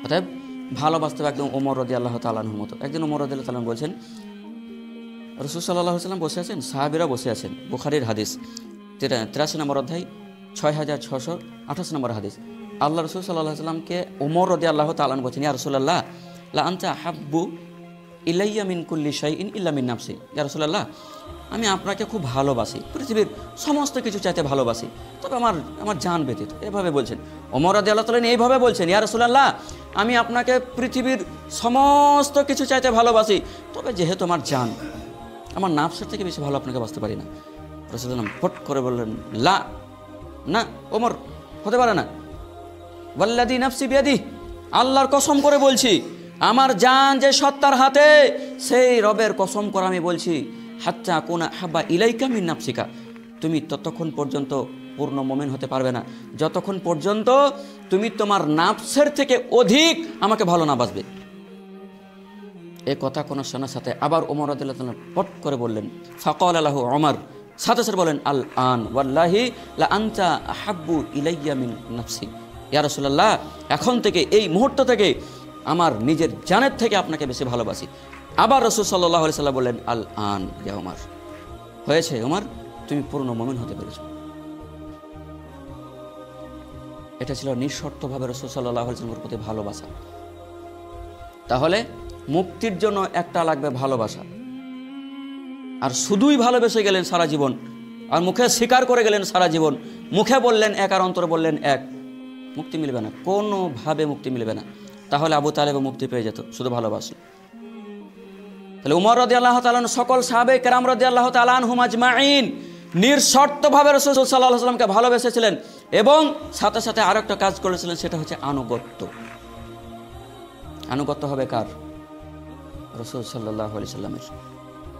অতএব ভালোবাসতে হবে একদম ওমর রাদিয়াল্লাহু তাআলা আনহুর মতো। একদিন ওমর রাদিয়াল্লাহু তাআলা বলছেন, রাসূল সাল্লাল্লাহু আলাইহি ওয়াসাল্লাম বসে আছেন, সাহাবীরা বসে আছেন। বুখারীর হাদিস 83 নম্বর অধ্যায় 6628 নম্বর হাদিস। আল্লাহ রাসূল সাল্লাল্লাহু আলাইহি ওয়াসাল্লামকে ওমর রাদিয়াল্লাহু তাআলা আনহু বলছেন, ইয়া রাসূলুল্লাহ লা আনতা আহাব্বু ইলাইয়া মিন কুল্লি শাইইন ইল্লা মিন নাফসি। ইয়া রাসূলুল্লাহ, আমি আপনাকে খুব ভালোবাসি, পৃথিবীর সমস্ত কিছু চাইতে ভালোবাসি, তবে আমার জান ব্যতীত। এভাবে বলছেন ওমর রাদিয়াল্লাহু তাআলা, এইভাবে বলছেন, ইয়া রাসূলুল্লাহ, আমি আপনাকে পৃথিবীর সমস্ত কিছু চাইতে ভালোবাসি, তবে যেহেতু আমার জান, আমার নাফসের থেকে বেশি ভালো আপনাকে বাঁচতে পারি না। রাসূলুল্লাহ ফট করে বললেন, লা, না ওমর, হতে পারে না। ওয়াল্লাযী নাফসি বিয়াদিহি, আল্লাহর কসম করে বলছি, আমার জান যে সত্তার হাতে, সেই রবের কসম করে আমি বলছি, হাত্তা কুনা হাব্বা ইলাইকা মিন নাফসিকা, তুমি ততক্ষণ পর্যন্ত পূর্ণ মুমিন হতে পারবে না যতক্ষণ পর্যন্ত তুমি তোমার নাফসের থেকে অধিক আমাকে ভালো না বাসবে। এ কথা কোনো শোনার সাথে আবার ওমর রাদিয়াল্লাহু তাআলা পট করে বললেন, ফাকালা লাহু ওমর, সাথে সাথে বলেন, আল আন ওয়াল্লাহি লা আনতা আহাব্বু ইলাইয়া মিন নাফসি। ইয়া রাসূলুল্লাহ, এখন থেকে, এই মুহূর্ত থেকে আমার নিজের জানের থেকে আপনাকে বেশি ভালোবাসি। আবার রাসূল সাল্লাল্লাহু আলাইহি সাল্লাম বললেন, আল আন ইয়া ওমর, হয়েছে ওমর, তুমি পূর্ণ মুমিন হতে পেরেছো। এটা ছিল নিঃশর্তভাবে রাসূল সাল্লাল্লাহু আলাইহি সাল্লামের প্রতি ভালোবাসা। তাহলে মুক্তির জন্য একটা লাগবে ভালোবাসা। আর শুধুই ভালোবেসে গেলেন সারা জীবন, আর মুখে স্বীকার করে গেলেন সারা জীবন, মুখে বললেন এক আর অন্তরে বললেন এক, মুক্তি মিলবে না, কোনোভাবে মুক্তি মিলবে না। তাহলে আবু তালেব মুক্তি পেয়ে যেত শুধু ভালোবাসলে। তাহলে উমর রাদিয়াল্লাহু তাআলা সকল সাহাবে কেরাম রাদিয়াল্লাহু তাআলা আনহুম আজমাইন নিঃশর্তভাবে রাসূল সাল্লাল্লাহু আলাইহি ওয়াসাল্লামকে ভালোবেসেছিলেন এবং সাথে সাথে আরেকটা কাজ করেছিলেন, সেটা হচ্ছে আনুগত্য। আনুগত্য হবে কার? রাসূল সাল্লাল্লাহু আলাইহি ওয়াসাল্লামের।